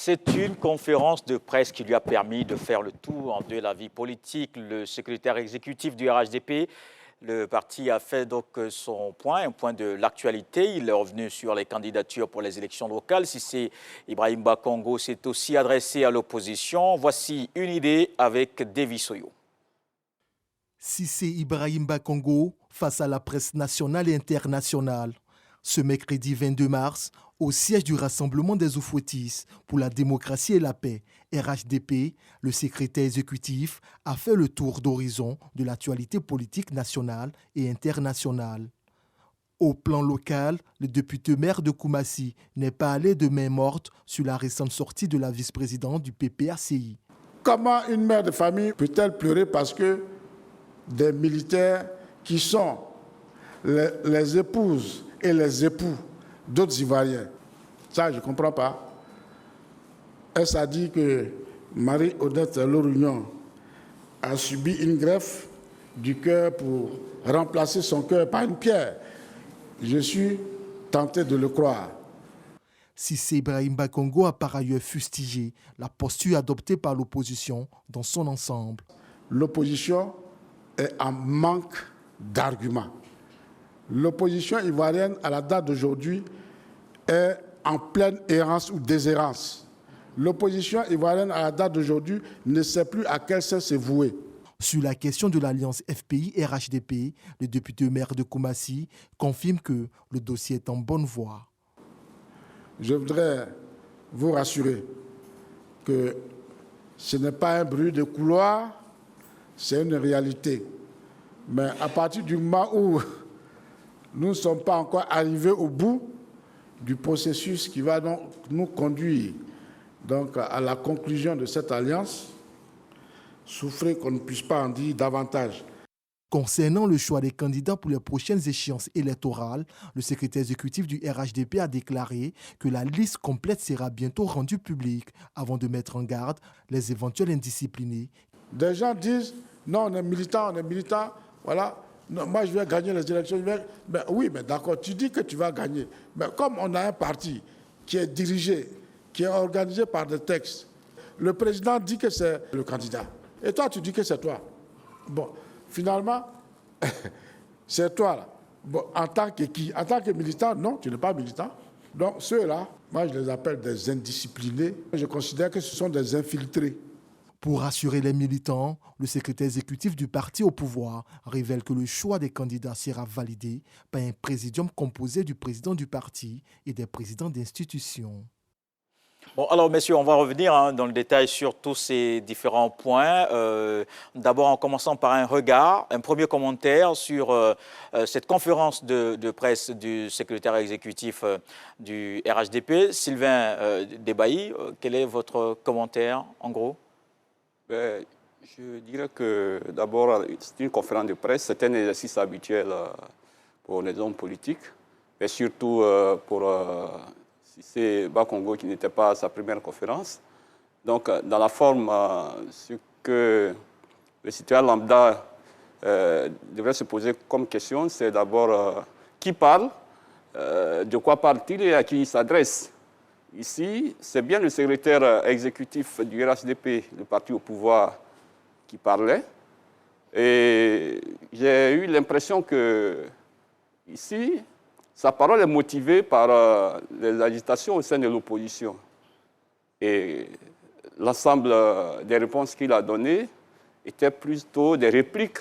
C'est une conférence de presse qui lui a permis de faire le tour de la vie politique. Le secrétaire exécutif du RHDP, le parti a fait donc son point, un point de l'actualité. Il est revenu sur les candidatures pour les élections locales. Cissé Ibrahim Bakongo s'est aussi adressé à l'opposition. Voici une idée avec Davy Soyo. Cissé Ibrahim Bakongo face à la presse nationale et internationale. Ce mercredi 22 mars, au siège du Rassemblement des Oufouettis pour la démocratie et la paix, RHDP, le secrétaire exécutif a fait le tour d'horizon de l'actualité politique nationale et internationale. Au plan local, le député maire de Koumassi n'est pas allé de main morte sur la récente sortie de la vice-présidente du PPACI. Comment une mère de famille peut-elle pleurer parce que des militaires qui sont les épouses et les époux d'autres Ivoiriens? Ça, je ne comprends pas. Elle s'est dit que Marie-Odette Lorugnon a subi une greffe du cœur pour remplacer son cœur par une pierre. Je suis tenté de le croire. Cissé Ibrahim Bakongo a par ailleurs fustigé la posture adoptée par l'opposition dans son ensemble. L'opposition est en manque d'arguments. L'opposition ivoirienne, à la date d'aujourd'hui, est en pleine errance ou déshérence. L'opposition ivoirienne, à la date d'aujourd'hui, ne sait plus à quel sens se vouer. Sur la question de l'alliance FPI-RHDP, le député maire de Koumassi confirme que le dossier est en bonne voie. Je voudrais vous rassurer que ce n'est pas un bruit de couloir, c'est une réalité. Mais à partir du moment où nous ne sommes pas encore arrivés au bout du processus qui va donc nous conduire donc à la conclusion de cette alliance, souffrez qu'on ne puisse pas en dire davantage. Concernant le choix des candidats pour les prochaines échéances électorales, le secrétaire exécutif du RHDP a déclaré que la liste complète sera bientôt rendue publique avant de mettre en garde les éventuels indisciplinés. Des gens disent « non, on est militant, voilà. Non, moi, je vais gagner les élections. » Ben, oui, mais d'accord, tu dis que tu vas gagner. Mais comme on a un parti qui est dirigé, qui est organisé par des textes, le président dit que c'est le candidat. Et toi, tu dis que c'est toi. Bon, finalement, c'est toi là. Bon, en tant que qui? En tant que militant? Non, tu n'es pas militant. Donc ceux-là, moi, je les appelle des indisciplinés. Je considère que ce sont des infiltrés. Pour rassurer les militants, le secrétaire exécutif du parti au pouvoir révèle que le choix des candidats sera validé par un présidium composé du président du parti et des présidents d'institutions. Bon, alors, messieurs, on va revenir dans le détail sur tous ces différents points. D'abord, en commençant par un regard, un premier commentaire sur cette conférence de presse du secrétaire exécutif du RHDP. Sylvain Debailly, quel est votre commentaire, en gros? Je dirais que d'abord, c'est une conférence de presse, c'est un exercice habituel pour les hommes politiques, mais surtout pour Cissé Bakongo qui n'était pas à sa première conférence. Donc, dans la forme, ce que le citoyen lambda devrait se poser comme question, c'est d'abord qui parle, de quoi parle-t-il et à qui il s'adresse. Ici, c'est bien le secrétaire exécutif du RHDP, le parti au pouvoir, qui parlait. Et j'ai eu l'impression que, ici, sa parole est motivée par les agitations au sein de l'opposition. Et l'ensemble des réponses qu'il a données étaient plutôt des répliques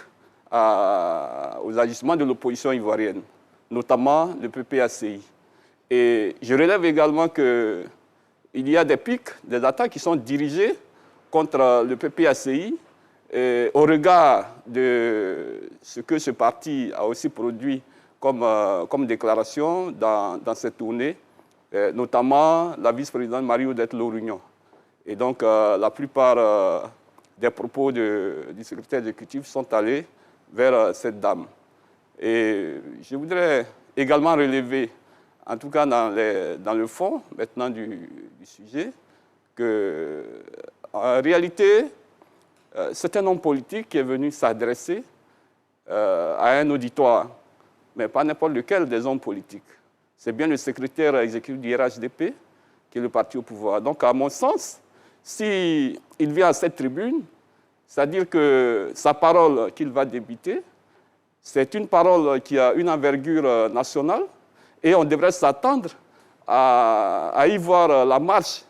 aux agissements de l'opposition ivoirienne, notamment le PPACI. Et je relève également qu'il y a des pics, des attaques qui sont dirigées contre le PPACI au regard de ce que ce parti a aussi produit comme déclaration dans cette tournée, notamment la vice-présidente Marie-Odette Lorugnon. Et donc, la plupart des propos du secrétaire exécutif sont allés vers cette dame. Et je voudrais également relever, en tout cas dans le fond maintenant du sujet, qu'en réalité, c'est un homme politique qui est venu s'adresser à un auditoire, mais pas n'importe lequel des hommes politiques. C'est bien le secrétaire exécutif du RHDP, qui est le parti au pouvoir. Donc, à mon sens, s'il vient à cette tribune, c'est-à-dire que sa parole qu'il va débiter, c'est une parole qui a une envergure nationale et on devrait s'attendre à y voir la marche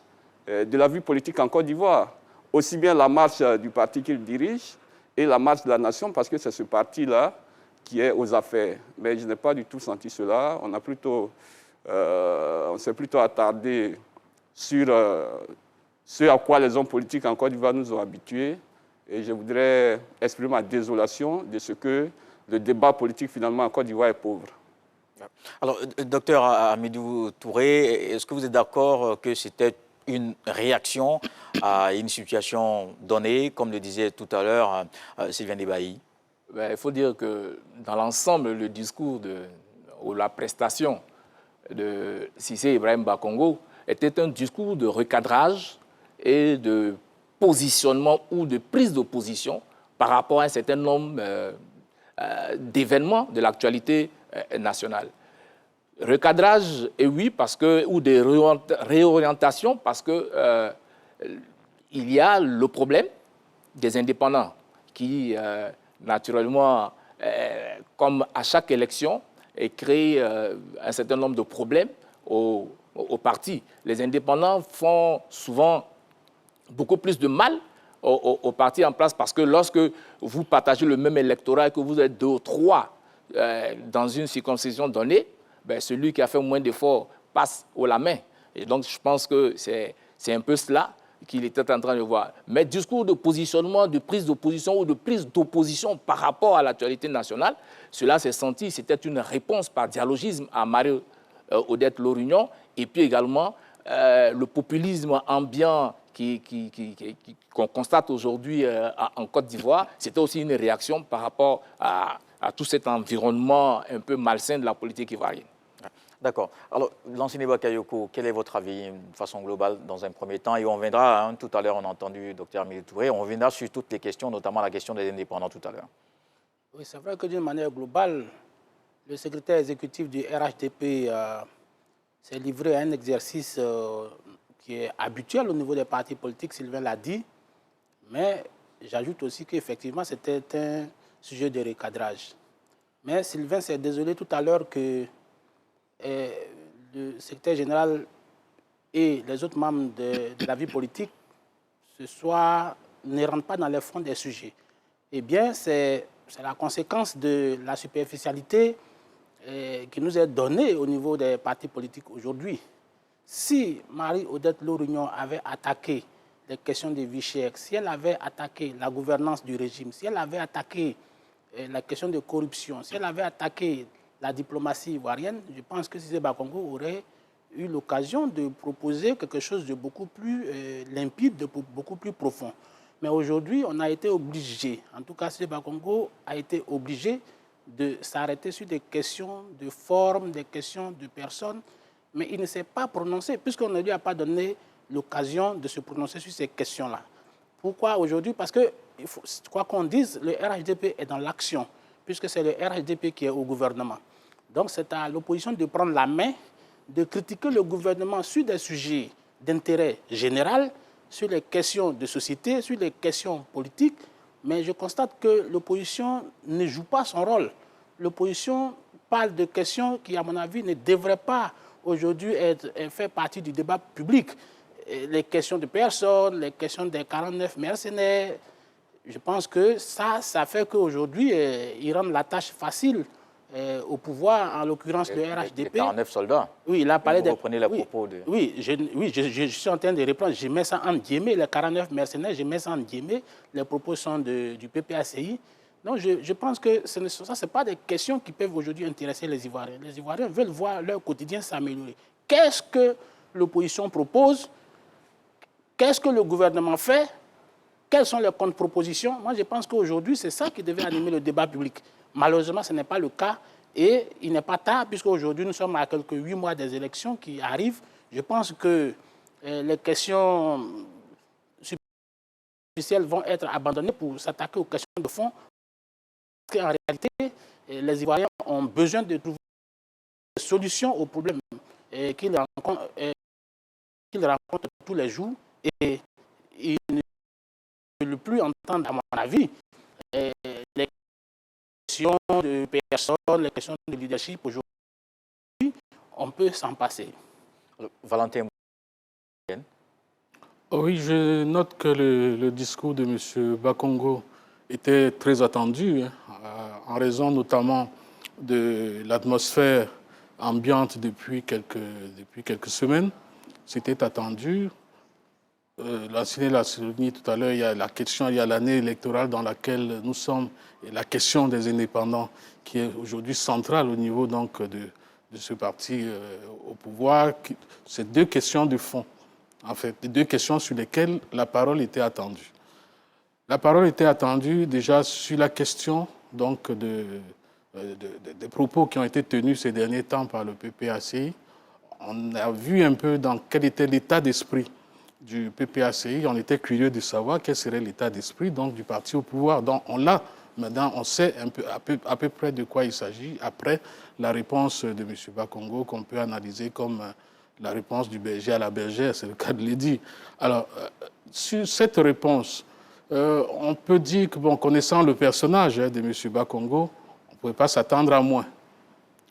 de la vie politique en Côte d'Ivoire, aussi bien la marche du parti qu'il dirige et la marche de la nation, parce que c'est ce parti-là qui est aux affaires. Mais je n'ai pas du tout senti cela. On s'est plutôt attardé sur ce à quoi les hommes politiques en Côte d'Ivoire nous ont habitués. Et je voudrais exprimer ma désolation de ce que le débat politique finalement en Côte d'Ivoire est pauvre. Alors, docteur Hamidou Touré, est-ce que vous êtes d'accord que c'était une réaction à une situation donnée, comme le disait tout à l'heure Sylvain Debailly? Il faut dire que dans l'ensemble, le discours ou la prestation de Cissé Ibrahim Bakongo était un discours de recadrage et de positionnement ou de prise de position par rapport à un certain nombre d'événements de l'actualité nationale. Recadrage, et oui, parce que, ou des réorientations, parce que il y a le problème des indépendants qui, naturellement, comme à chaque élection, crée un certain nombre de problèmes au parti. Les indépendants font souvent beaucoup plus de mal au parti en place parce que lorsque vous partagez le même électorat et que vous êtes 2 ou 3 dans une circonscription donnée, ben, celui qui a fait moins d'efforts passe haut la main. Et donc, je pense que c'est un peu cela qu'il était en train de voir. Mais discours de positionnement, de prise d'opposition ou de prise d'opposition par rapport à l'actualité nationale, cela s'est senti, c'était une réponse par dialogisme à Marie-Odette Lorignon, et puis également le populisme ambiant qu'on constate aujourd'hui en Côte d'Ivoire, c'était aussi une réaction par rapport à tout cet environnement un peu malsain de la politique ivoirienne. D'accord. Alors, Lansine Bakayoko, quel est votre avis de façon globale dans un premier temps? Et on viendra, tout à l'heure on a entendu Dr Hamidou Touré, on reviendra sur toutes les questions, notamment la question des indépendants tout à l'heure. Oui, c'est vrai que d'une manière globale, le secrétaire exécutif du RHDP s'est livré à un exercice qui est habituel au niveau des partis politiques, Sylvain l'a dit, mais j'ajoute aussi qu'effectivement c'était un sujet de recadrage. Mais Sylvain s'est désolé tout à l'heure que le secrétaire général et les autres membres de la vie politique ne rentrent pas dans les fonds des sujets. Eh bien, c'est la conséquence de la superficialité qui nous est donnée au niveau des partis politiques aujourd'hui. Si Marie-Odette Lorignon avait attaqué les questions de Vichy, si elle avait attaqué la gouvernance du régime, si elle avait attaqué la question de corruption, si elle avait attaqué la diplomatie ivoirienne, je pense que Cissé Bakongo aurait eu l'occasion de proposer quelque chose de beaucoup plus limpide, de beaucoup plus profond. Mais aujourd'hui, on a été obligé, en tout cas Cissé Bakongo a été obligé de s'arrêter sur des questions de forme, des questions de personnes, mais il ne s'est pas prononcé, puisqu'on ne lui a pas donné l'occasion de se prononcer sur ces questions-là. Pourquoi aujourd'hui? Parce que, quoi qu'on dise, le RHDP est dans l'action, puisque c'est le RHDP qui est au gouvernement. Donc c'est à l'opposition de prendre la main, de critiquer le gouvernement sur des sujets d'intérêt général, sur les questions de société, sur les questions politiques, mais je constate que l'opposition ne joue pas son rôle. L'opposition parle de questions qui, à mon avis, ne devraient pas aujourd'hui faire partie du débat public. Les questions de personnes, les questions des 49 mercenaires, je pense que ça fait qu'aujourd'hui, ils rendent la tâche facile au pouvoir, en l'occurrence le RHDP. Les 49 soldats. Oui, il a parlé Vous reprenez les propos de... Oui, je suis en train de reprendre. Je mets ça en guillemets, les 49 mercenaires, je mets ça en guillemets. Les propos sont du PPACI. Donc, je pense que ça, ce n'est pas des questions qui peuvent aujourd'hui intéresser les Ivoiriens. Les Ivoiriens veulent voir leur quotidien s'améliorer. Qu'est-ce que l'opposition propose? Qu'est-ce que le gouvernement fait? Quelles sont les contre-propositions? Moi, je pense qu'aujourd'hui, c'est ça qui devait animer le débat public. Malheureusement, ce n'est pas le cas et il n'est pas tard, puisqu'aujourd'hui, nous sommes à quelques 8 mois des élections qui arrivent. Je pense que les questions superficielles vont être abandonnées pour s'attaquer aux questions de fond. Parce qu'en réalité, les Ivoiriens ont besoin de trouver des solutions aux problèmes qu'ils rencontre tous les jours et il ne veut plus entendre, à mon avis, les questions de personnes, les questions de leadership. Aujourd'hui, on peut s'en passer. Valentin. Oui, je note que le discours de M. Bakongo était très attendu, hein, en raison notamment de l'atmosphère ambiante depuis quelques semaines. C'était attendu. L'a souligné tout à l'heure, il y a la question, il y a l'année électorale dans laquelle nous sommes, et la question des indépendants qui est aujourd'hui centrale au niveau donc, de ce parti au pouvoir. C'est deux questions de fond, en fait, deux questions sur lesquelles la parole était attendue. La parole était attendue déjà sur la question donc, des propos qui ont été tenus ces derniers temps par le PPACI. On a vu un peu dans quel était l'état d'esprit du PPACI. On était curieux de savoir quel serait l'état d'esprit donc, du parti au pouvoir. Donc on l'a, maintenant on sait à peu près de quoi il s'agit après la réponse de M. Bakongo qu'on peut analyser comme la réponse du berger à la bergère, c'est le cas de le dire. Alors, sur cette réponse, on peut dire que, bon, connaissant le personnage de M. Bakongo, on ne pouvait pas s'attendre à moins.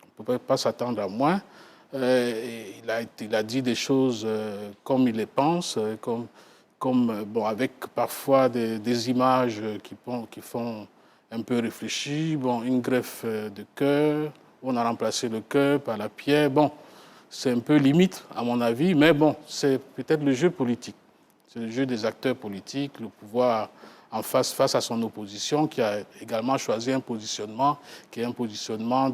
On ne pouvait pas s'attendre à moins. Il a dit des choses comme il les pense, bon, avec parfois des images qui font un peu réfléchir. Bon, une greffe de cœur, on a remplacé le cœur par la pierre. Bon, c'est un peu limite, à mon avis, mais bon, c'est peut-être le jeu politique. C'est le jeu des acteurs politiques, le pouvoir en face à son opposition, qui a également choisi un positionnement qui est un positionnement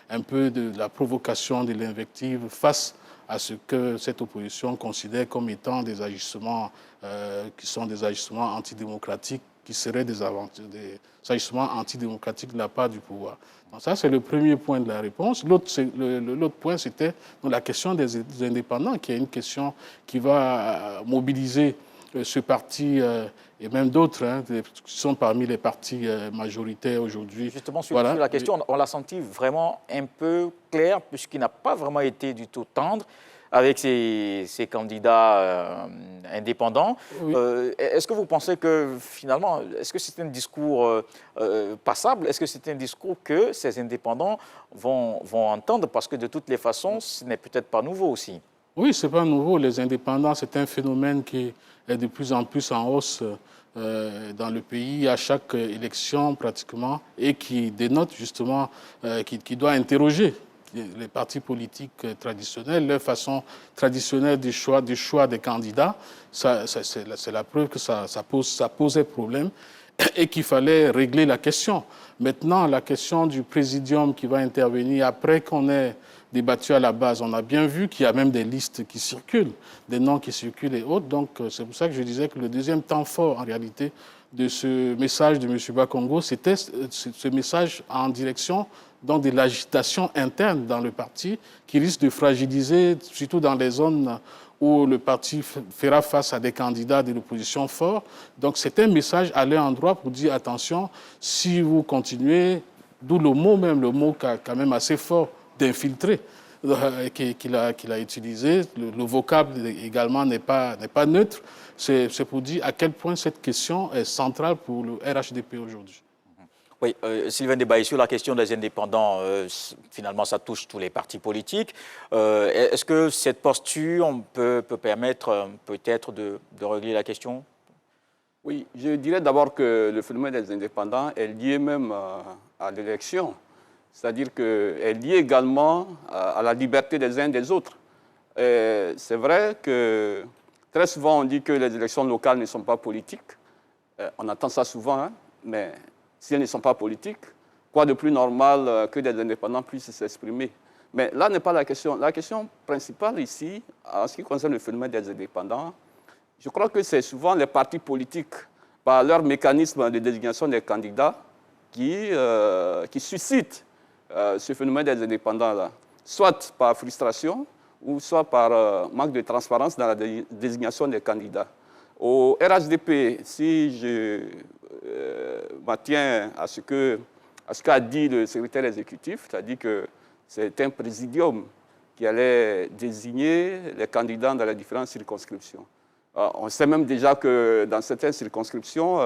un peu de la provocation, de l'invective face à ce que cette opposition considère comme étant des agissements qui sont des agissements antidémocratiques, qui seraient des agissements antidémocratiques de la part du pouvoir. Donc ça, c'est le premier point de la réponse. L'autre point, c'était la question des indépendants, qui est une question qui va mobiliser ce parti et même d'autres qui sont parmi les partis majoritaires aujourd'hui. Justement, sur la question, on l'a senti vraiment un peu clair, puisqu'il n'a pas vraiment été du tout tendre avec ces candidats indépendants. Oui. Est-ce que vous pensez que finalement, est-ce que c'est un discours passable? Est-ce que c'est un discours que ces indépendants vont entendre? Parce que de toutes les façons, ce n'est peut-être pas nouveau aussi. Oui, ce n'est pas nouveau. Les indépendants, c'est un phénomène qui est de plus en plus en hausse dans le pays à chaque élection pratiquement et qui dénote justement, qui doit interroger les partis politiques traditionnels, leur façon traditionnelle du choix des candidats. C'est la preuve que ça posait problème et qu'il fallait régler la question. Maintenant, la question du présidium qui va intervenir après qu'on ait débattu à la base, on a bien vu qu'il y a même des listes qui circulent, des noms qui circulent et autres. Donc, c'est pour ça que je disais que le deuxième temps fort, en réalité, de ce message de M. Bakongo, c'était ce message en direction donc, de l'agitation interne dans le parti qui risque de fragiliser, surtout dans les zones où le parti fera face à des candidats de l'opposition forts. Donc, c'est un message à leur endroit pour dire, attention, si vous continuez, d'où le mot quand même assez fort, d'infiltrer, qu'il a utilisé. Le vocable également n'est pas neutre. C'est pour dire à quel point cette question est centrale pour le RHDP aujourd'hui. Oui, Sylvain Debaye, sur la question des indépendants, finalement, ça touche tous les partis politiques. Est-ce que cette posture peut permettre peut-être de régler la question? Oui, je dirais d'abord que le phénomène des indépendants est lié même à l'élection. C'est-à-dire qu'elle est liée également à la liberté des uns et des autres. C'est vrai que très souvent on dit que les élections locales ne sont pas politiques. On entend ça souvent, hein, mais si elles ne sont pas politiques, quoi de plus normal que des indépendants puissent s'exprimer? Mais là n'est pas la question. La question principale ici, en ce qui concerne le phénomène des indépendants, je crois que c'est souvent les partis politiques, par leur mécanisme de désignation des candidats, qui suscitent ce phénomène des indépendants-là, soit par frustration ou soit par manque de transparence dans la désignation des candidats. Au RHDP, si je m'attiens à ce qu'a dit le secrétaire exécutif, c'est-à-dire que c'est un présidium qui allait désigner les candidats dans les différentes circonscriptions. On sait même déjà que dans certaines circonscriptions,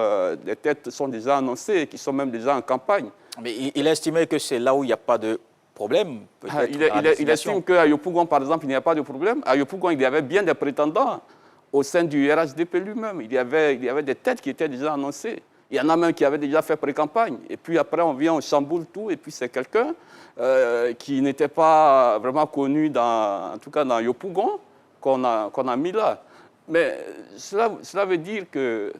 les têtes sont déjà annoncées, qui sont même déjà en campagne. Mais il estimait que c'est là où il n'y a pas de problème. Il estime qu'à Yopougon, par exemple, il n'y a pas de problème. À Yopougon, il y avait bien des prétendants au sein du RHDP lui-même. Il y avait des têtes qui étaient déjà annoncées. Il y en a même qui avaient déjà fait pré-campagne. Et puis après, on vient, on chamboule tout. Et puis c'est quelqu'un qui n'était pas vraiment connu, en tout cas dans Yopougon, qu'on a mis là. Mais cela veut dire que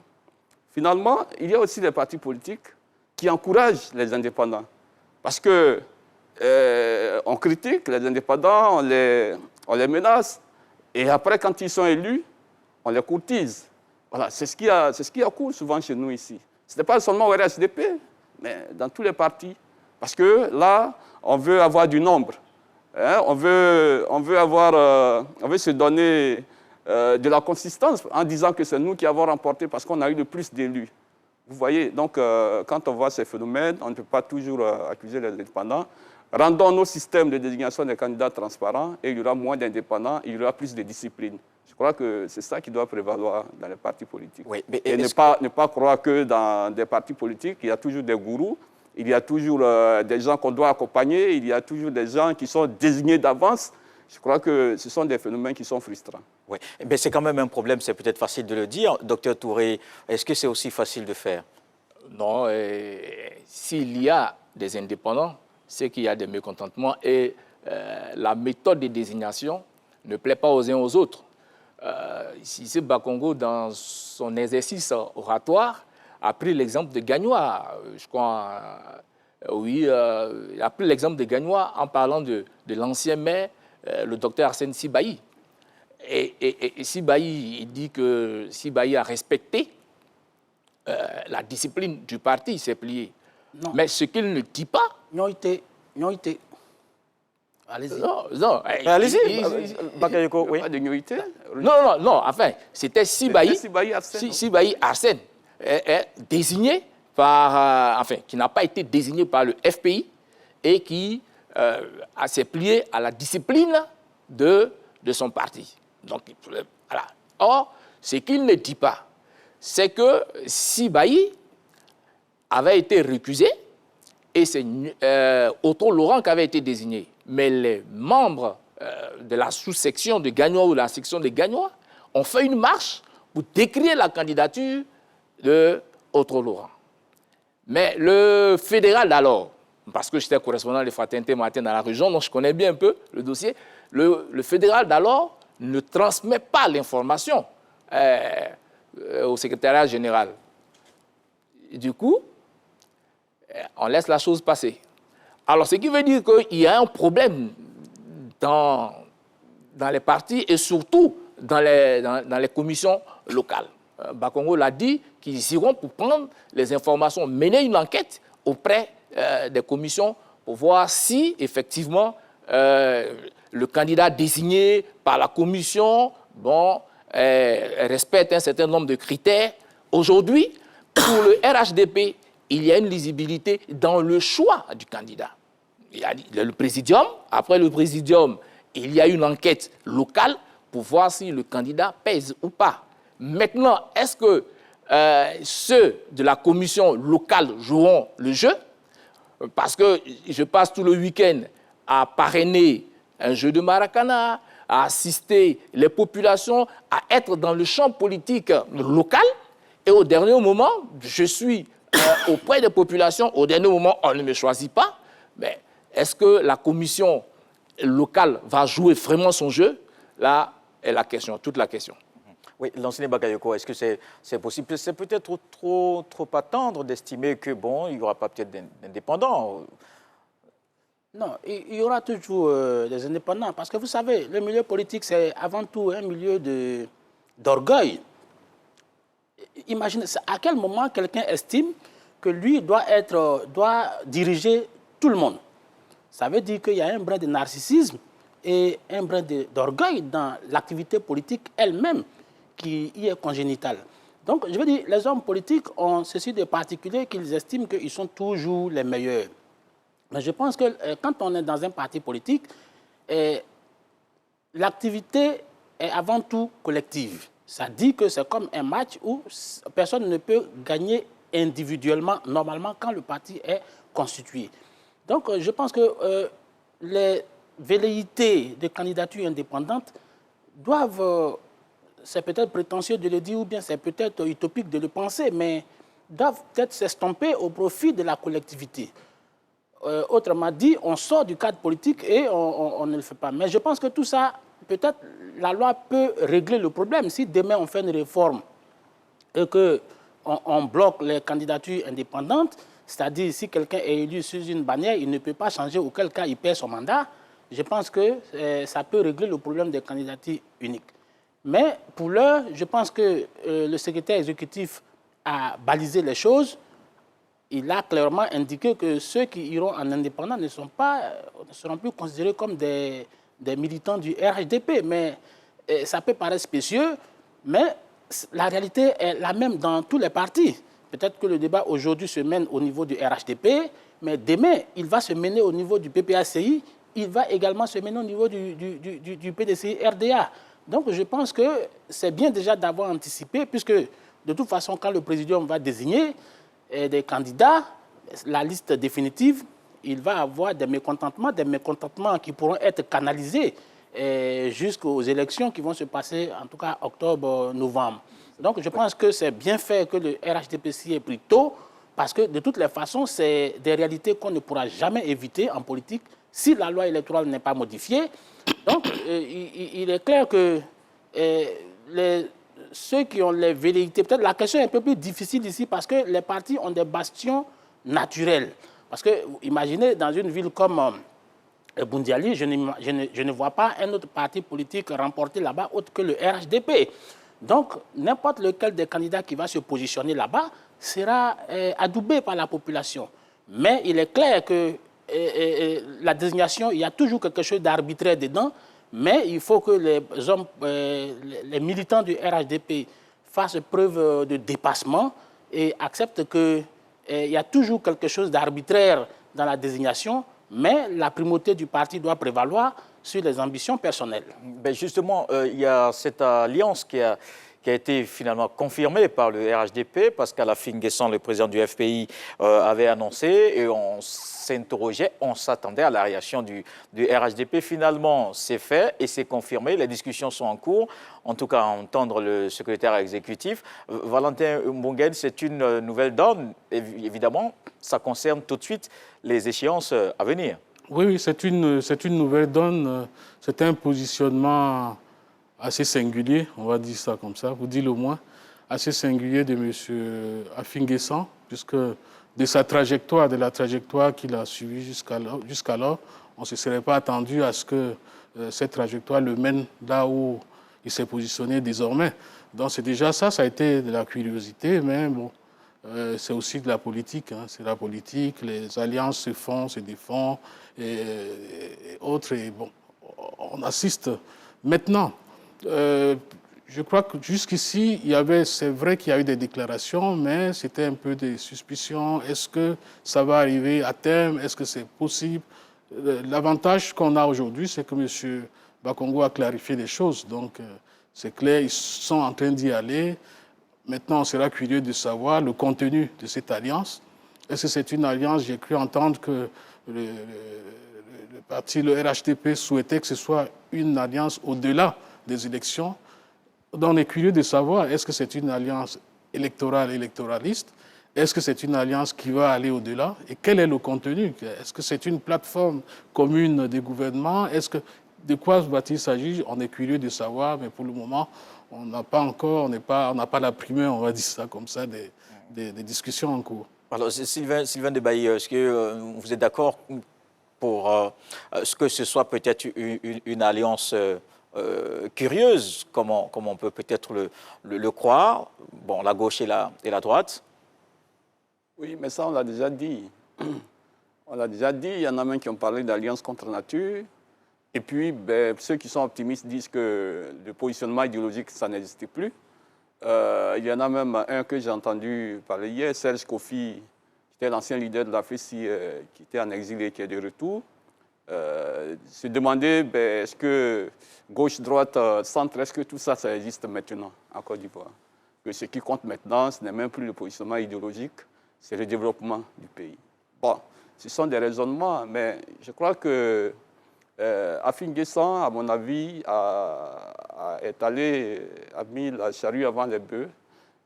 finalement, il y a aussi des partis politiques qui encouragent les indépendants. Parce que on critique les indépendants, on les menace. Et après, quand ils sont élus, on les courtise. Voilà, c'est ce qui a cours souvent chez nous ici. Ce n'est pas seulement au RHDP, mais dans tous les partis. Parce que là, on veut avoir du nombre. Hein, on veut se donner de la consistance en disant que c'est nous qui avons remporté parce qu'on a eu le plus d'élus. Vous voyez, donc quand on voit ces phénomènes, on ne peut pas toujours accuser les indépendants. Rendons nos systèmes de désignation des candidats transparents et il y aura moins d'indépendants, il y aura plus de discipline. Je crois que c'est ça qui doit prévaloir dans les partis politiques. Oui, mais et ne pas croire que dans des partis politiques, il y a toujours des gourous, il y a toujours des gens qu'on doit accompagner, il y a toujours des gens qui sont désignés d'avance. Je crois que ce sont des phénomènes qui sont frustrants. Oui, mais c'est quand même un problème, c'est peut-être facile de le dire. Docteur Touré, est-ce que c'est aussi facile de faire? Non, s'il y a des indépendants, c'est qu'il y a des mécontentements et la méthode de désignation ne plaît pas aux uns aux autres. Ici, Bakongo, dans son exercice oratoire, a pris l'exemple de Gagnois. Je crois, il a pris l'exemple de Gagnois en parlant de l'ancien maire, le docteur Arsène Sibahi. Et Sibahi, il dit que Sibahi a respecté la discipline du parti, il s'est plié. Non. Mais ce qu'il ne dit pas... Non, allez-y. Non, allez-y, Bakayoko, oui. Pas de nullité. Non, enfin, c'était Sibahi Arsène. Désigné par, qui n'a pas été désigné par le FPI et qui s'est plié à la discipline de son parti. Donc, voilà. Or, ce qu'il ne dit pas, c'est que Sibahi avait été récusé et c'est Otto Laurent qui avait été désigné. Mais les membres de la sous-section de Gagnois ou la section de Gagnois ont fait une marche pour décrier la candidature de Otto Laurent. Mais le fédéral d'alors, parce que j'étais correspondant de Fraternité Matin dans la région, donc je connais bien un peu le dossier, le fédéral d'alors ne transmet pas l'information au secrétariat général. Et du coup, on laisse la chose passer. Alors, ce qui veut dire qu'il y a un problème dans les partis et surtout dans les commissions locales. Bakongo l'a dit, qu'ils iront pour prendre les informations, mener une enquête auprès des commissions pour voir si, effectivement, le candidat désigné par la commission respecte un certain nombre de critères. Aujourd'hui, pour le RHDP, il y a une lisibilité dans le choix du candidat. Il y a le présidium. Après le présidium, il y a une enquête locale pour voir si le candidat pèse ou pas. Maintenant, est-ce que ceux de la commission locale joueront le jeu? Parce que je passe tout le week-end à parrainer un jeu de Maracana, à assister les populations, à être dans le champ politique local. Et au dernier moment, je suis auprès des populations. Au dernier moment, on ne me choisit pas. Mais est-ce que la commission locale va jouer vraiment son jeu? Là est la question, toute la question. Oui, l'enseignant Bakayoko, est-ce que c'est possible? C'est peut-être trop attendre d'estimer que, bon, il n'y aura pas peut-être d'indépendants. Non, il y aura toujours des indépendants. Parce que vous savez, le milieu politique, c'est avant tout un milieu d'orgueil. Imaginez, à quel moment quelqu'un estime que lui doit diriger tout le monde. Ça veut dire qu'il y a un brin de narcissisme et un brin d'orgueil dans l'activité politique elle-même qui y est congénitale. Donc, je veux dire, les hommes politiques ont ceci de particulier qu'ils estiment qu'ils sont toujours les meilleurs. Mais je pense que quand on est dans un parti politique, l'activité est avant tout collective. Ça dit que c'est comme un match où personne ne peut gagner individuellement, normalement, quand le parti est constitué. Donc, je pense que les velléités de candidatures indépendantes doivent, c'est peut-être prétentieux de le dire ou bien c'est peut-être utopique de le penser, mais doivent peut-être s'estomper au profit de la collectivité. Autrement dit, on sort du cadre politique et on ne le fait pas. Mais je pense que tout ça, peut-être la loi peut régler le problème. Si demain on fait une réforme et qu'on bloque les candidatures indépendantes, c'est-à-dire si quelqu'un est élu sous une bannière, il ne peut pas changer, auquel cas il perd son mandat, je pense que ça peut régler le problème des candidatures uniques. Mais pour l'heure, je pense que le secrétaire exécutif a balisé les choses. Il a clairement indiqué que ceux qui iront en indépendant ne seront plus considérés comme des militants du RHDP. Mais ça peut paraître spécieux, mais la réalité est la même dans tous les partis. Peut-être que le débat aujourd'hui se mène au niveau du RHDP, mais demain, il va se mener au niveau du PPACI, il va également se mener au niveau du PDCI-RDA. Donc je pense que c'est bien déjà d'avoir anticipé, puisque de toute façon, quand le présidium va désigner des candidats, la liste définitive, il va avoir des mécontentements qui pourront être canalisés jusqu'aux élections qui vont se passer, en tout cas, octobre-novembre. Donc, je pense que c'est bien fait que le RHDP s'y ait pris tôt, parce que, de toutes les façons, c'est des réalités qu'on ne pourra jamais éviter en politique si la loi électorale n'est pas modifiée. Donc, il est clair que ceux qui ont les velléités, peut-être la question est un peu plus difficile ici parce que les partis ont des bastions naturels. Parce que, imaginez, dans une ville comme Boundiali, je ne vois pas un autre parti politique remporter là-bas autre que le RHDP. Donc, n'importe lequel des candidats qui va se positionner là-bas sera adoubé par la population. Mais il est clair que la désignation, il y a toujours quelque chose d'arbitraire dedans. Mais il faut que les militants du RHDP fassent preuve de dépassement et acceptent qu'il y a toujours quelque chose d'arbitraire dans la désignation, mais la primauté du parti doit prévaloir sur les ambitions personnelles. Ben justement, il y a cette alliance qui a été finalement confirmée par le RHDP, parce qu'à la fin décembre, le président du FPI avait annoncé, et on s'interrogeait, on s'attendait à la réaction du RHDP. Finalement, c'est fait et c'est confirmé. Les discussions sont en cours, en tout cas à entendre le secrétaire exécutif. Valentin Mbonguène, c'est une nouvelle donne. Évidemment, ça concerne tout de suite les échéances à venir. Oui, c'est une nouvelle donne. C'est un positionnement assez singulier, on va dire ça comme ça, vous dites le moins, assez singulier de M. Afin-Guessan, puisque de la trajectoire qu'il a suivie jusqu'alors, on ne se serait pas attendu à ce que cette trajectoire le mène là où il s'est positionné désormais. Donc c'est déjà ça a été de la curiosité, mais bon, c'est aussi de la politique. Hein. C'est la politique, les alliances se font, se défendent et autres. Et bon, on assiste maintenant. Je crois que jusqu'ici, c'est vrai qu'il y a eu des déclarations, mais c'était un peu des suspicions. Est-ce que ça va arriver à terme? Est-ce que c'est possible? L'avantage qu'on a aujourd'hui, c'est que M. Bakongo a clarifié les choses. Donc, c'est clair, ils sont en train d'y aller. Maintenant, on sera curieux de savoir le contenu de cette alliance. Est-ce que c'est une alliance? J'ai cru entendre que le RHDP souhaitait que ce soit une alliance au-delà des élections. Donc on est curieux de savoir, est-ce que c'est une alliance électoraliste? Est-ce que c'est une alliance qui va aller au-delà? Et quel est le contenu? Est-ce que c'est une plateforme commune des gouvernements? De quoi va-t-il s'agir? On est curieux de savoir, mais pour le moment, on n'a pas la primeur, on va dire ça comme ça, des discussions en cours. Alors Sylvain Debailly, est-ce que vous êtes d'accord pour ce que ce soit peut-être une alliance curieuse, comme on peut peut-être le croire, bon, la gauche et la droite? Oui, mais ça, on l'a déjà dit. On l'a déjà dit, il y en a même qui ont parlé d'alliance contre nature. Et puis, ceux qui sont optimistes disent que le positionnement idéologique, ça n'existe plus. Il y en a même un que j'ai entendu parler hier, Serge Kofi, qui était l'ancien leader de la FECI, qui était en exil et qui est de retour. se demander ben, est-ce que gauche, droite, centre, est-ce que tout ça, ça existe maintenant en Côte d'Ivoire? Que ce qui compte maintenant, ce n'est même plus le positionnement idéologique, c'est le développement du pays. Bon, ce sont des raisonnements, mais je crois que Afin N'Guessan, à mon avis, a mis la charrue avant les bœufs.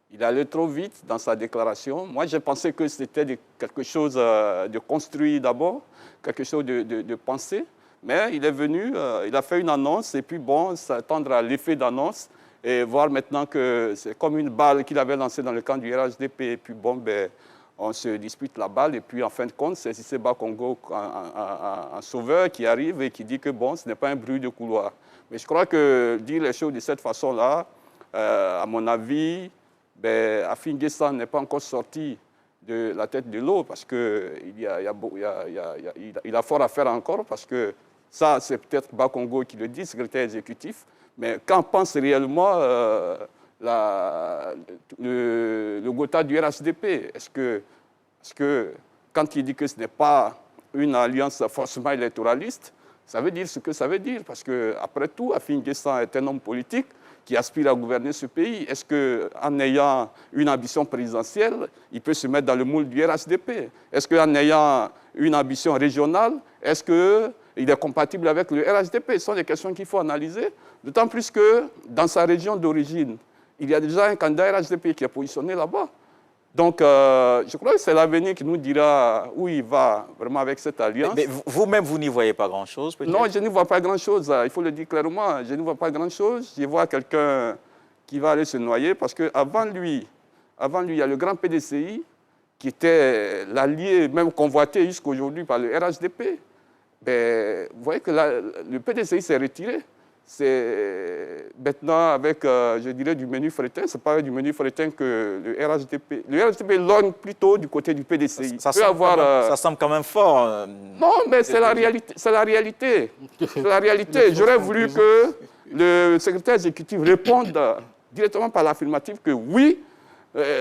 Il allait trop vite dans sa déclaration. Moi, j'ai pensé que c'était quelque chose de construit d'abord, quelque chose de pensé. Mais il est venu, il a fait une annonce, et puis bon, s'attendre à l'effet d'annonce, et voir maintenant que c'est comme une balle qu'il avait lancée dans le camp du RHDP. Et puis bon, ben, on se dispute la balle, et puis en fin de compte, c'est Cissé Bakongo, un sauveur qui arrive et qui dit que bon, ce n'est pas un bruit de couloir. Mais je crois que dire les choses de cette façon-là, à mon avis, ben, Afin N'Guessan n'est pas encore sorti de la tête de l'eau parce qu'il a fort à faire encore parce que ça, c'est peut-être Bakongo qui le dit, secrétaire exécutif, mais qu'en pense réellement le Gotha du RHDP? Est-ce que quand il dit que ce n'est pas une alliance forcément électoraliste, ça veut dire ce que ça veut dire? Parce qu'après tout, Afin N'Guessan est un homme politique qui aspire à gouverner ce pays. Est-ce qu'en ayant une ambition présidentielle, il peut se mettre dans le moule du RHDP? Est-ce qu'en ayant une ambition régionale, est-ce qu'il est compatible avec le RHDP? Ce sont des questions qu'il faut analyser, d'autant plus que dans sa région d'origine, il y a déjà un candidat RHDP qui est positionné là-bas. Donc, je crois que c'est l'avenir qui nous dira où il va vraiment avec cette alliance. Mais vous-même, vous n'y voyez pas grand-chose, peut-être? Non, je n'y vois pas grand-chose. Il faut le dire clairement. Je n'y vois pas grand-chose. Je vois quelqu'un qui va aller se noyer parce qu'avant lui, il y a le grand PDCI qui était l'allié même convoité jusqu'aujourd'hui par le RHDP. Ben, vous voyez que le PDCI s'est retiré. C'est maintenant avec, je dirais, du menu fretin. Ce n'est pas avec du menu fretin que le RHDP... Le RHDP lorgne plutôt du côté du PDCI. Ça semble quand même fort. Non, mais c'est la réalité. C'est la réalité. C'est la réalité. J'aurais voulu que le secrétaire exécutif réponde directement par l'affirmative que oui,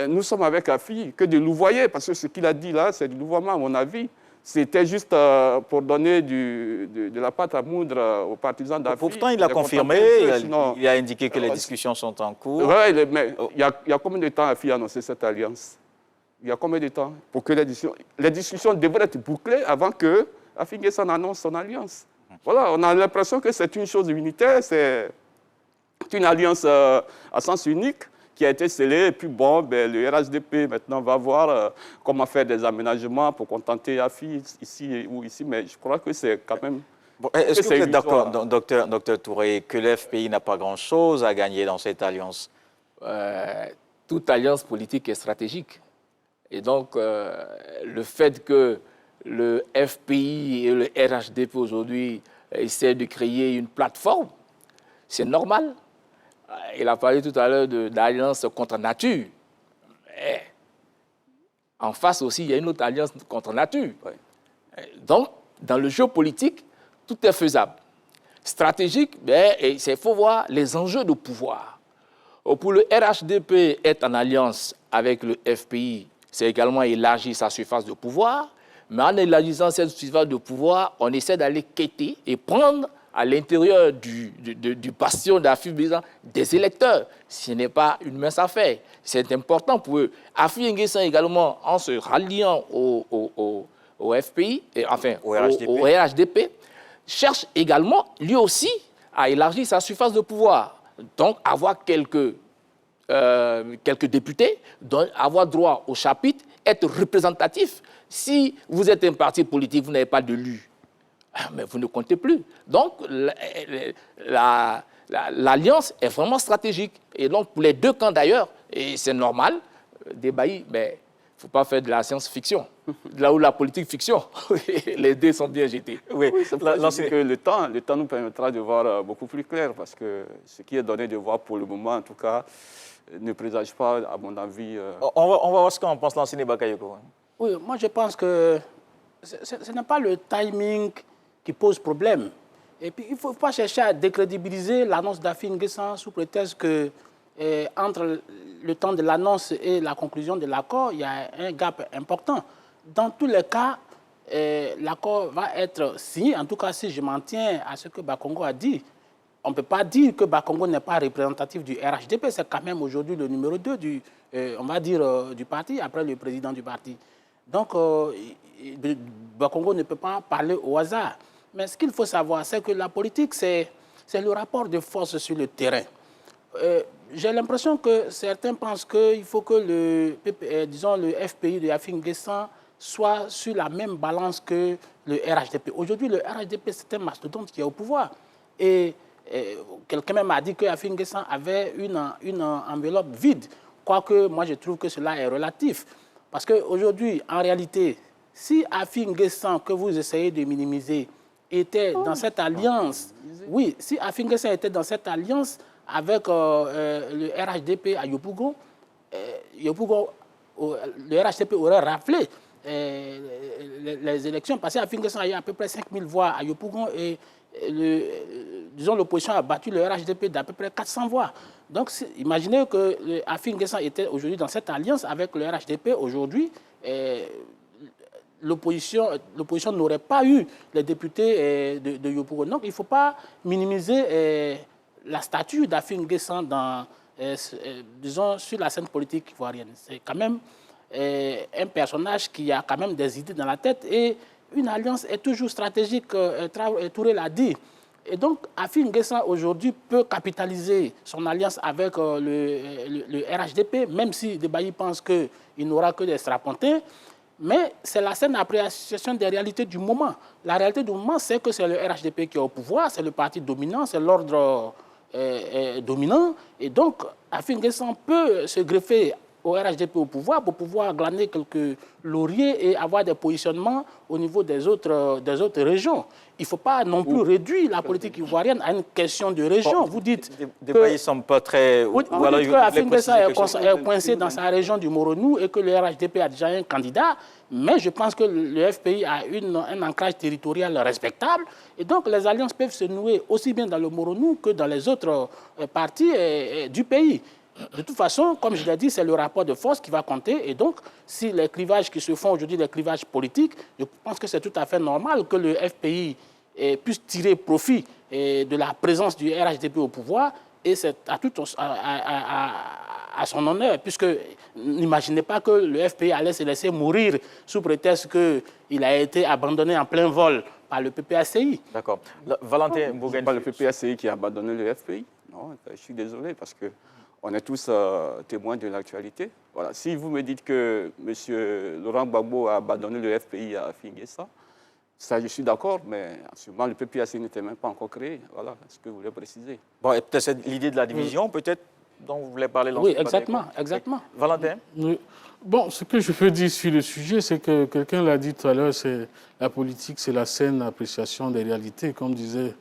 nous sommes avec AFI, que de louvoyer, parce que ce qu'il a dit là, c'est du louvoiement à mon avis. C'était juste pour donner de la pâte à moudre aux partisans d'AFI. Pourtant, il a confirmé, il a indiqué que les discussions sont en cours. Oui, mais il y a combien de temps AFI a annoncé cette alliance? Il y a combien de temps pour que les discussions devraient être bouclées avant que Afin N'Guessan annonce son alliance? Voilà, on a l'impression que c'est une chose unitaire, c'est une alliance à sens unique qui a été scellée. Et puis bon, ben, le RHDP maintenant va voir comment faire des aménagements pour contenter AFI ici ou ici. Mais je crois que c'est quand même... Bon, est-ce que vous êtes d'accord, docteur Touré, que l'FPI n'a pas grand-chose à gagner dans cette alliance? Toute alliance politique est stratégique. Et donc, le fait que le FPI et le RHDP aujourd'hui essaient de créer une plateforme, c'est normal. Il a parlé tout à l'heure d'alliance contre nature. Mais en face aussi, il y a une autre alliance contre nature. Donc, dans le jeu politique, tout est faisable. Stratégique, il faut voir les enjeux de pouvoir. Pour le RHDP être en alliance avec le FPI, c'est également élargir sa surface de pouvoir. Mais en élargissant cette surface de pouvoir, on essaie d'aller quêter et prendre à l'intérieur du bastion d'Afin N'Guessan des électeurs. Ce n'est pas une mince affaire. C'est important pour eux. Afin N'Guessan également, en se ralliant au FPI, au RHDP, cherche également, lui aussi, à élargir sa surface de pouvoir. Donc, avoir quelques députés, donc avoir droit au chapitre, être représentatif. Si vous êtes un parti politique, vous n'avez pas d'élu, mais vous ne comptez plus. Donc, l'alliance est vraiment stratégique. Et donc, pour les deux camps d'ailleurs, et c'est normal, débaillir, mais il ne faut pas faire de la science-fiction. Là où la politique fiction, les dés sont bien jetés. Oui, c'est que le temps nous permettra de voir beaucoup plus clair, parce que ce qui est donné de voir pour le moment, en tout cas, ne présage pas, à mon avis... On va voir ce qu'en pense Lansine Bakayoko. Oui, moi je pense que ce n'est pas le timing qui pose problème. Et puis il ne faut pas chercher à décrédibiliser l'annonce d'Afin N'Guessan sous prétexte que entre le temps de l'annonce et la conclusion de l'accord, il y a un gap important. Dans tous les cas, l'accord va être signé. En tout cas, si je m'en tiens à ce que Bakongo a dit, on ne peut pas dire que Bakongo n'est pas représentatif du RHDP. C'est quand même aujourd'hui le numéro 2 du, on va dire, du parti, après le président du parti. Donc, Bakongo ne peut pas parler au hasard. Mais ce qu'il faut savoir, c'est que la politique, c'est le rapport de force sur le terrain. J'ai l'impression que certains pensent qu'il faut que le FPI de Afin N'Guessan soit sur la même balance que le RHDP. Aujourd'hui, le RHDP, c'est un mastodonte qui est au pouvoir. Et quelqu'un même a dit que Afin N'Guessan avait une enveloppe vide. Quoique, moi, je trouve que cela est relatif. Parce qu'aujourd'hui, en réalité, si Afin N'Guessan, que vous essayez de minimiser, était dans cette alliance, oui, si Afin N'Guessan était dans cette alliance avec le RHDP à Yopougon, le RHDP aurait raflé les élections, parce qu'Afin N'Guessan a eu à peu près 5000 voix à Yopougon et l'opposition a battu le RHDP d'à peu près 400 voix. Donc, imaginez que Afin N'Guessan était aujourd'hui dans cette alliance avec le RHDP. Aujourd'hui, l'opposition n'aurait pas eu les députés de Yopougon. Donc, il ne faut pas minimiser la statue d'Afin N'Guessan disons, sur la scène politique ivoirienne. C'est quand même un personnage qui a quand même des idées dans la tête et une alliance est toujours stratégique, Touré l'a dit. Et donc, Afin N'Guessan aujourd'hui peut capitaliser son alliance avec le RHDP, même si Debailly pense qu'il n'aura que des strapontins. Mais c'est la saine appréciation des réalités du moment. La réalité du moment, c'est que c'est le RHDP qui est au pouvoir, c'est le parti dominant, c'est l'ordre dominant. Et donc, Afin N'Guessan peut se greffer au RHDP au pouvoir pour pouvoir glaner quelques lauriers et avoir des positionnements au niveau des autres régions. Il ne faut pas non plus réduire la politique ivoirienne à une question de région. Vous dites que... Ils sont pas très... Vous dites que Afin N'Guessan est coincé dans sa région du Moronou et que le RHDP a déjà un candidat, mais je pense que le FPI a un ancrage territorial respectable et donc les alliances peuvent se nouer aussi bien dans le Moronou que dans les autres parties du pays. De toute façon, comme je l'ai dit, c'est le rapport de force qui va compter. Et donc, si les clivages qui se font aujourd'hui, les clivages politiques, je pense que c'est tout à fait normal que le FPI puisse tirer profit de la présence du RHDP au pouvoir. Et c'est à son honneur, puisque n'imaginez pas que le FPI allait se laisser mourir sous prétexte qu'il a été abandonné en plein vol par le PPACI. D'accord. Valentin Mbougen. Ce n'est pas le PPACI qui a abandonné le FPI. Non, je suis désolé parce que on est tous témoins de l'actualité. Voilà. Si vous me dites que M. Laurent Gbagbo a abandonné le FPI à Afin N'Guessan, ça, je suis d'accord, mais sûrement le PPAC n'était même pas encore créé. Voilà ce que vous voulez préciser. Bon, et peut-être c'est l'idée de la division, peut-être, dont vous voulez parler. Oui, exactement. Valentin. Oui. Bon, ce que je peux dire sur le sujet, c'est que quelqu'un l'a dit tout à l'heure, c'est la politique, c'est la saine appréciation des réalités, comme disait